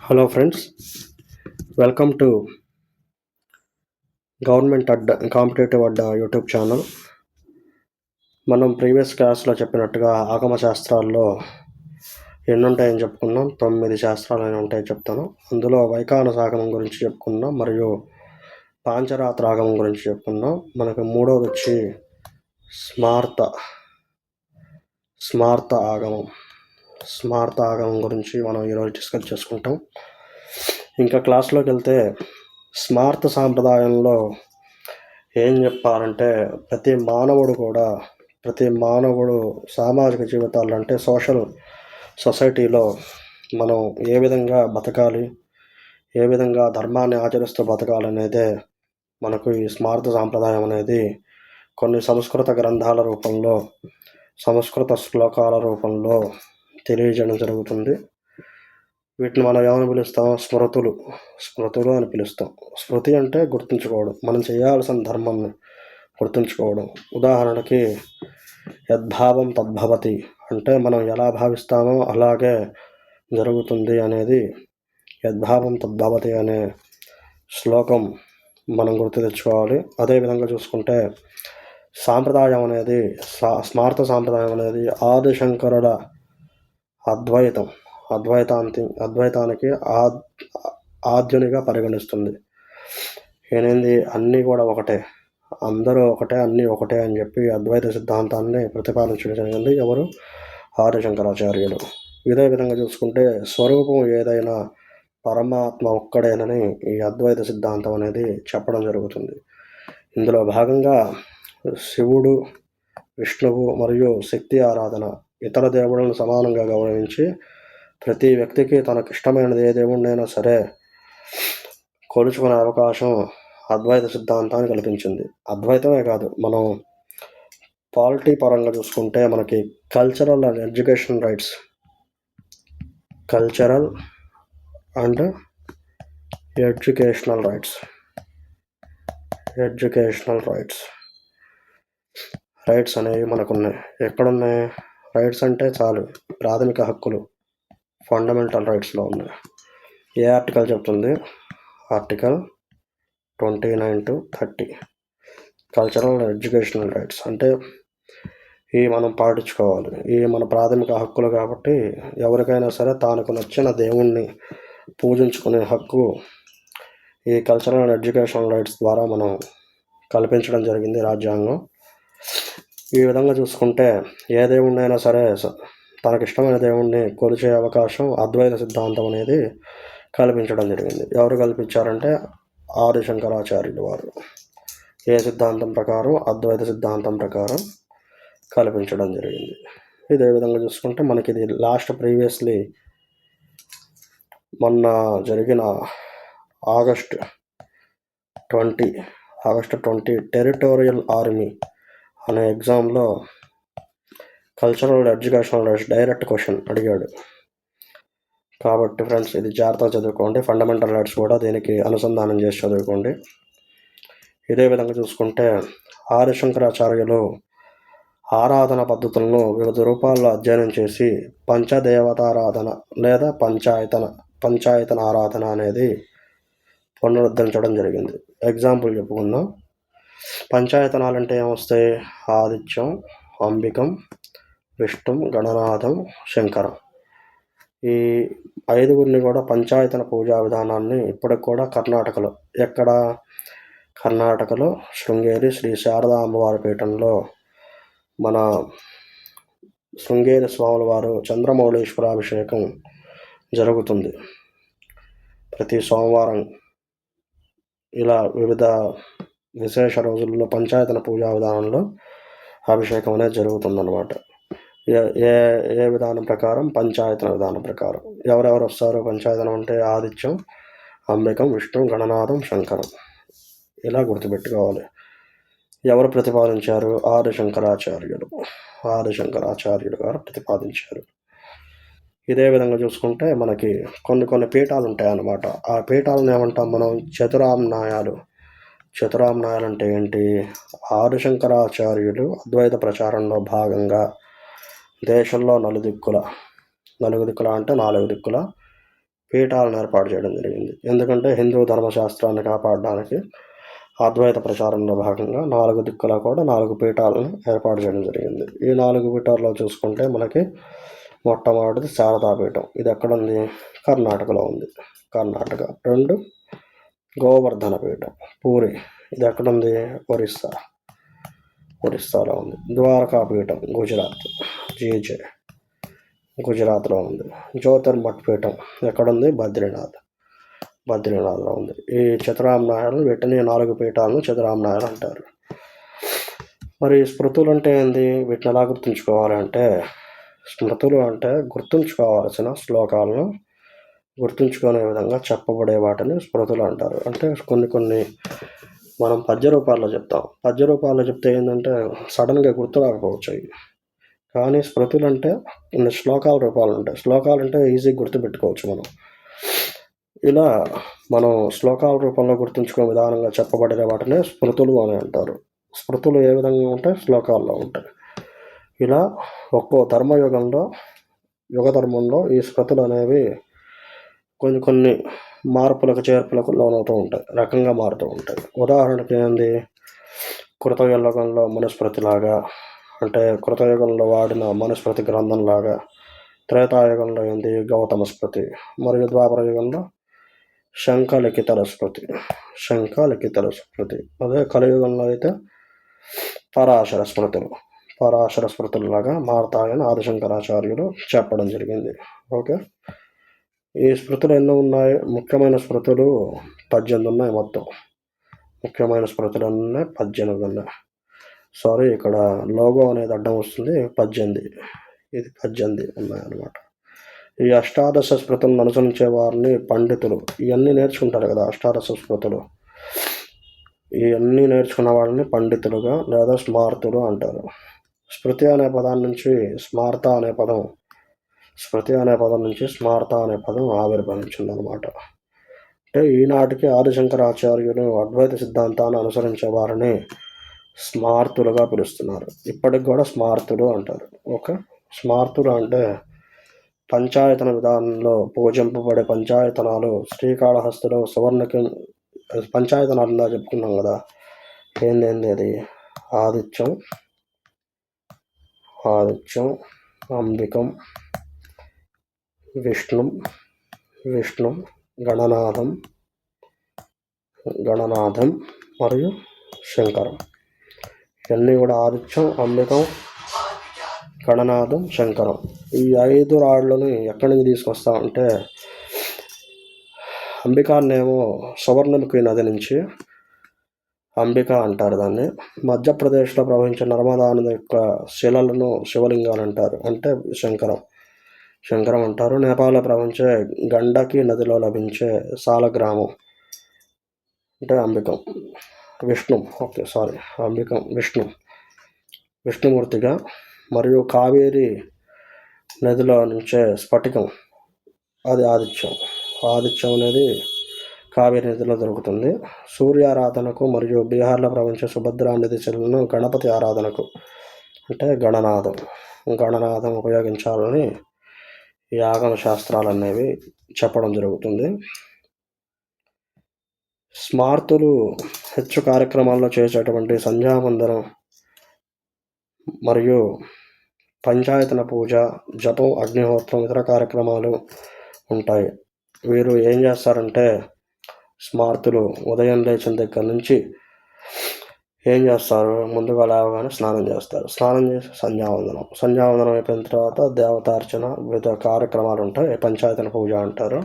Hello friends, welcome to government competitive Adda YouTube channel. మనం previous క్లాస్లో చెప్పినట్టుగా ఆగమ శాస్త్రాల్లో ఎన్ని ఉంటాయని చెప్పుకున్నాం. 9 శాస్త్రాలు ఉంటాయని చెప్తాను. అందులో వైఖానస ఆగమం గురించి చెప్పుకున్నాం, మరియు పాంచరాత్ర ఆగమం గురించి చెప్పుకున్నాం. మనకు మూడోది వచ్చి స్మార్త ఆగమం గురించి మనం ఈరోజు డిస్కస్ చేసుకుంటాం. ఇంకా క్లాస్లోకి వెళ్తే స్మార్త సాంప్రదాయంలో ఏం చెప్పాలంటే ప్రతి మానవుడు సామాజిక జీవితాలు అంటే సొసైటీలో మనం ఏ విధంగా బతకాలి, ఏ విధంగా ధర్మాన్ని ఆచరిస్తూ బతకాలనేదే మనకు ఈ స్మార్త సాంప్రదాయం అనేది కొన్ని సంస్కృత గ్రంథాల రూపంలో, సంస్కృత శ్లోకాల రూపంలో తెలియజేయడం జరుగుతుంది. వీటిని మనం ఏమని పిలుస్తాం? స్మృతులు అని పిలుస్తాం. స్మృతి అంటే గుర్తుంచుకోవడం, మనం చేయాల్సిన ధర్మాన్ని గుర్తుంచుకోవడం. ఉదాహరణకి యద్భావం తద్భవతి అంటే మనం ఎలా భావిస్తామో అలాగే జరుగుతుంది అనేది యద్భావం తద్భవతి అనే శ్లోకం మనం గుర్తు తెచ్చుకోవాలి. అదేవిధంగా చూసుకుంటే స్మార్త సాంప్రదాయం అనేది ఆదిశంకరుల అద్వైతానికి ఆద్యునిగా పరిగణిస్తుంది. ఏనేంది అన్నీ కూడా ఒకటే, అందరూ ఒకటే, అన్నీ ఒకటే అని చెప్పి అద్వైత సిద్ధాంతాన్ని ప్రతిపాదించడం జరిగింది. ఎవరు? ఆదిశంకరాచార్యులు. ఇదే విధంగా చూసుకుంటే స్వరూపం ఏదైనా పరమాత్మ ఒక్కడేనని ఈ అద్వైత సిద్ధాంతం అనేది చెప్పడం జరుగుతుంది. ఇందులో భాగంగా శివుడు, విష్ణువు మరియు శక్తి ఆరాధన, ఇతర దేవుళ్ళను సమానంగా గౌరవించి ప్రతి వ్యక్తికి తనకిష్టమైనది ఏ దేవుడినైనా సరే కొలుచుకునే అవకాశం అద్వైత సిద్ధాంతాన్ని కల్పించింది. అద్వైతమే కాదు, మనం పాలిటీ పరంగా చూసుకుంటే మనకి కల్చరల్ అండ్ ఎడ్యుకేషనల్ రైట్స్ అనేవి మనకున్నాయి. ఎక్కడున్నాయి రైట్స్ అంటే? చాలు, ప్రాథమిక హక్కులు, ఫండమెంటల్ రైట్స్లో ఉన్నాయి. ఏ ఆర్టికల్ చెప్తుంది? Article 29 to 30. Cultural educational rights అంటే ఇవి మనం పాటించుకోవాలి. ఇవి మన ప్రాథమిక హక్కులు కాబట్టి ఎవరికైనా సరే తనకు నచ్చిన దేవుణ్ణి పూజించుకునే హక్కు ఈ కల్చరల్ అండ్ ఎడ్యుకేషనల్ రైట్స్ ద్వారా మనం కల్పించడం జరిగింది రాజ్యాంగం. ఈ విధంగా చూసుకుంటే ఏ దేవుణ్ణైనా సరే తనకిష్టమైన దేవుణ్ణి కొలిచే అవకాశం అద్వైత సిద్ధాంతం అనేది కల్పించడం జరిగింది. ఎవరు కల్పించారంటే ఆదిశంకరాచార్యులు వారు. ఏ సిద్ధాంతం ప్రకారం? అద్వైత సిద్ధాంతం ప్రకారం కల్పించడం జరిగింది. ఇదే విధంగా చూసుకుంటే మనకి ఇది ప్రీవియస్లీ మొన్న జరిగిన ఆగస్టు 20 టెరిటోరియల్ ఆర్మీ అనే ఎగ్జామ్లో cultural educational rights direct question అడిగాడు. కాబట్టి ఫ్రెండ్స్, ఇది జాగ్రత్తగా చదువుకోండి. ఫండమెంటల్ రైట్స్ కూడా దీనికి అనుసంధానం చేసి చదువుకోండి. ఇదే విధంగా చూసుకుంటే ఆదిశంకరాచార్యులు ఆరాధన పద్ధతులను వివిధ రూపాల్లో అధ్యయనం చేసి పంచదేవతారాధన లేదా పంచాయతన ఆరాధన అనేది పునరుద్ధరించడం జరిగింది. ఎగ్జాంపుల్ చెప్పుకుందాం. పంచాయతనాలంటే ఏమొస్తాయి? ఆదిత్యం, అంబికం, విష్ణుం, గణనాథం, శంకరం. ఈ 5గురిని కూడా పంచాయతన పూజా విధానాన్ని ఇప్పటికి కూడా కర్ణాటకలో శృంగేరి శ్రీ శారదా అమ్మవారి పీఠంలో మన శృంగేరి స్వాముల వారు చంద్రమౌళీశ్వరాభిషేకం జరుగుతుంది ప్రతి సోమవారం. ఇలా వివిధ విశేష రోజుల్లో పంచాయతన పూజా విధానంలో అభిషేకం అనేది జరుగుతుందన్నమాట. ఏ విధానం ప్రకారం? పంచాయతన విధానం ప్రకారం. ఎవరెవరు వస్తారు పంచాయతనం అంటే? ఆదిత్యం, అంబికం, విష్ణు, గణనాథం, శంకరం. ఇలా గుర్తుపెట్టుకోవాలి. ఎవరు ప్రతిపాదించారు? ఆదిశంకరాచార్యులు గారు ప్రతిపాదించారు. ఇదే విధంగా చూసుకుంటే మనకి కొన్ని పీఠాలు ఉంటాయన్నమాట. ఆ పీఠాలను ఏమంటాం మనం? చతురామ్నాయాలు అంటే ఏంటి? ఆదిశంకరాచార్యులు అద్వైత ప్రచారంలో భాగంగా దేశంలో 4 దిక్కుల అంటే 4 దిక్కుల పీఠాలను ఏర్పాటు చేయడం జరిగింది. ఎందుకంటే హిందూ ధర్మశాస్త్రాన్ని కాపాడడానికి అద్వైత ప్రచారంలో భాగంగా 4 దిక్కులా కూడా 4 పీఠాలను ఏర్పాటు చేయడం జరిగింది. ఈ 4 పీఠాల్లో చూసుకుంటే మనకి మొట్టమొదటిది శారదాపీఠం. ఇది ఎక్కడుంది? కర్ణాటకలో ఉంది. కర్ణాటక. 2 గోవర్ధన పీఠం పూరి. ఇది ఎక్కడుంది? ఒరిస్సాలో ఉంది. ద్వారకా పీఠం గుజరాత్. జీజే గుజరాత్లో ఉంది. జ్యోతిర్మఠ్ పీఠం ఎక్కడుంది? బద్రీనాథ్లో ఉంది. ఈ చతురామ్నాయాలు వీటిని 4 పీఠాలను చతురామ్నాయాలు అంటారు. మరి స్మృతులు అంటే ఏంది? వీటిని ఎలా గుర్తుంచుకోవాలంటే, స్మృతులు అంటే గుర్తుంచుకోవాల్సిన శ్లోకాలను గుర్తుంచుకునే విధంగా చెప్పబడే వాటిని స్మృతులు అంటారు. అంటే కొన్ని మనం పద్య రూపాల్లో చెప్తాం. పద్య రూపాల్లో చెప్తే ఏంటంటే సడన్గా గుర్తు రాకపోవచ్చు అవి. కానీ స్మృతులు అంటే కొన్ని శ్లోకాల రూపాలు ఉంటాయి. శ్లోకాలు అంటే ఈజీగా గుర్తుపెట్టుకోవచ్చు మనం. ఇలా మనం శ్లోకాల రూపంలో గుర్తుంచుకునే విధానంగా చెప్పబడిన వాటిని స్మృతులు అని అంటారు. స్మృతులు ఏ విధంగా ఉంటాయి? శ్లోకాల్లో ఉంటాయి. ఇలా ఒక్కో యుగ ధర్మంలో ఈ స్మృతులు అనేవి కొన్ని మార్పులకు చేర్పులకు లోనవుతూ ఉంటాయి. రకంగా మారుతూ ఉంటాయి. ఉదాహరణకి ఏంది? కృతయుగంలో మనుస్మృతిలాగా, అంటే కృతయుగంలో వాడిన మనుస్మృతి గ్రంథంలాగా. త్రేతాయుగంలో ఏంది? గౌతమ స్మృతి. మరియు ద్వాపర యుగంలో శంఖలిఖితల స్మృతి. అదే కలియుగంలో అయితే పరాశర స్మృతులలాగా మారతాయని ఆదిశంకరాచార్యులు చెప్పడం జరిగింది. ఓకే, ఈ స్మృతులు ఎన్నో ఉన్నాయి? ముఖ్యమైన స్మృతులు 18 ఉన్నాయి. మొత్తం ముఖ్యమైన స్మృతులు ఉన్నాయి 18 ఉన్నాయి. సారీ, ఇక్కడ లోగో అనేది అడ్డం వస్తుంది. 18. ఇది 18 ఉన్నాయన్నమాట. ఈ అష్టాదశ స్మృతులను అనుసరించే వారిని పండితులు, ఇవన్నీ నేర్చుకుంటారు కదా అష్టాదశ స్మృతులు, ఇవన్నీ నేర్చుకున్న వాళ్ళని పండితులుగా లేదా స్మార్తులు అంటారు. స్మృతి అనే పదం నుంచి స్మార్త అనే పదం ఆవిర్భవించింది అనమాట. అంటే ఈనాటికి ఆదిశంకరాచార్యులు అద్వైత సిద్ధాంతాన్ని అనుసరించే వారిని స్మార్తులుగా పిలుస్తున్నారు. ఇప్పటికి కూడా స్మార్తులు అంటారు. ఓకే, స్మార్తులు అంటే పంచాయతన విధానంలో పూజింపబడే పంచాయతనాలు శ్రీకాళహస్తిలో పంచాయతనాలు ఉందా చెప్పుకున్నాం కదా. ఏంది అది? ఆదిత్యం, అంబికం, విష్ణు, గణనాథం మరియు శంకరం. ఇవన్నీ కూడా ఆదిత్యం, అంబికం, గణనాథం, శంకరం. ఈ 5 రాళ్ళని ఎక్కడి నుంచి తీసుకొస్తామంటే అంబికాన్నేమో సువర్ణముఖి నది నుంచి అంబిక అంటారు దాన్ని. మధ్యప్రదేశ్లో ప్రవహించే నర్మదా నది యొక్క శిలలను శివలింగాలు అంటారు, అంటే శంకరం అంటారు. నేపాల్లో ప్రవహించే గండకి నదిలో లభించే సాలగ్రామం అంటే అంబికం. విష్ణుమూర్తిగా. మరియు కావేరి నదిలో నుంచే స్ఫటికం, అది ఆదిత్యం అనేది కావేరి నదిలో దొరుకుతుంది. సూర్యారాధనకు మరియు బీహార్లో ప్రవహించే సుభద్రా నది శిలను గణపతి ఆరాధనకు అంటే గణనాథం ఉపయోగించాలని ఈ ఆగమ శాస్త్రాలు అనేవి చెప్పడం జరుగుతుంది. స్మార్తులు హెచ్చు కార్యక్రమాల్లో చేసేటువంటి సంధ్యావందనం మరియు పంచాయతన పూజ, జపం, అగ్నిహోత్రం, ఇతర కార్యక్రమాలు ఉంటాయి. వీరు ఏం చేస్తారంటే స్మార్తులు ఉదయం లేచిన దగ్గర నుంచి ఏం చేస్తారు? ముందుగా లేవగానే స్నానం చేస్తారు. స్నానం చేసి సంధ్యావందనం అయిపోయిన తర్వాత దేవతార్చన, వివిధ కార్యక్రమాలు ఉంటాయి. పంచాయతన పూజ అంటారు.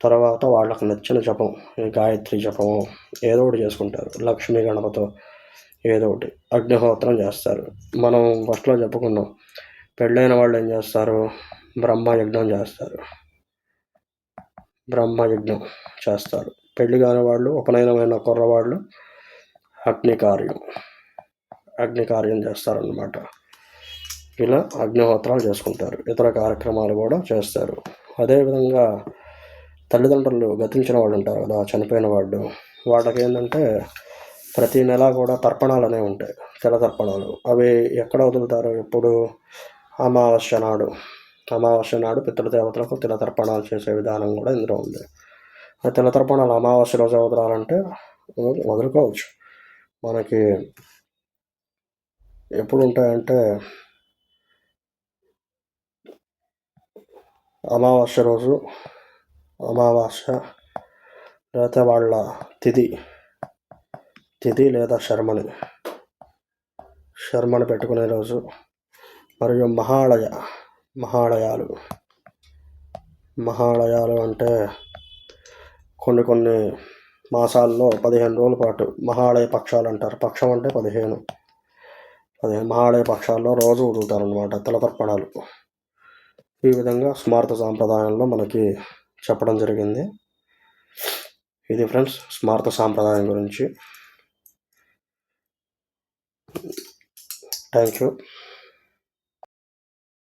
తర్వాత వాళ్ళకు నచ్చిన జపం, గాయత్రి జపము ఏదో ఒకటి చేసుకుంటారు. లక్ష్మీ గణపతో ఏదో ఒకటి. అగ్నిహోత్రం చేస్తారు. మనం ఫస్ట్లో చెప్పుకున్నాం, పెళ్ళైన వాళ్ళు ఏం చేస్తారు? బ్రహ్మయజ్ఞం చేస్తారు. పెళ్లి కాని వాళ్ళు, ఉపనయనమైన కుర్రవాళ్ళు అగ్నికార్యం చేస్తారన్నమాట. ఇలా అగ్నిహోత్రాలు చేసుకుంటారు. ఇతర కార్యక్రమాలు కూడా చేస్తారు. అదేవిధంగా తల్లిదండ్రులు గతించిన వాళ్ళు ఉంటారు కదా, చనిపోయిన వాళ్ళు, వాళ్ళకి ఏంటంటే ప్రతి నెల కూడా తర్పణాలు అనేవి ఉంటాయి, తెల తర్పణాలు. అవి ఎక్కడ వదులుతారు? ఎప్పుడు? అమావాస్య నాడు అమావాస్య నాడు పితృదేవతలకు తిలతర్పణాలు చేసే విధానం కూడా ఇందులో ఉంది. ఆ తిలతర్పణాలు అమావాస్య రోజు వదలాలంటే వదులుకోవచ్చు. మనకి ఎప్పుడు ఉంటాయంటే అమావాస్య రోజు, అమావాస్య లేకపోతే వాళ్ళ తిథి లేదా శర్మని పెట్టుకునే రోజు, మరియు మహాళయాలు అంటే కొన్ని మాసాల్లో 15 రోజుల పాటు మహాళయ పక్షాలు అంటారు. పక్షం అంటే 15 మహాళయ పక్షాల్లో రోజు వదులుతారు అన్నమాట తిలతర్పణాలు. ఈ విధంగా స్మార్త సాంప్రదాయంలో మనకి చెప్పడం జరిగింది. ఇది ఫ్రెండ్స్ స్మార్త సాంప్రదాయం గురించి. Thank you.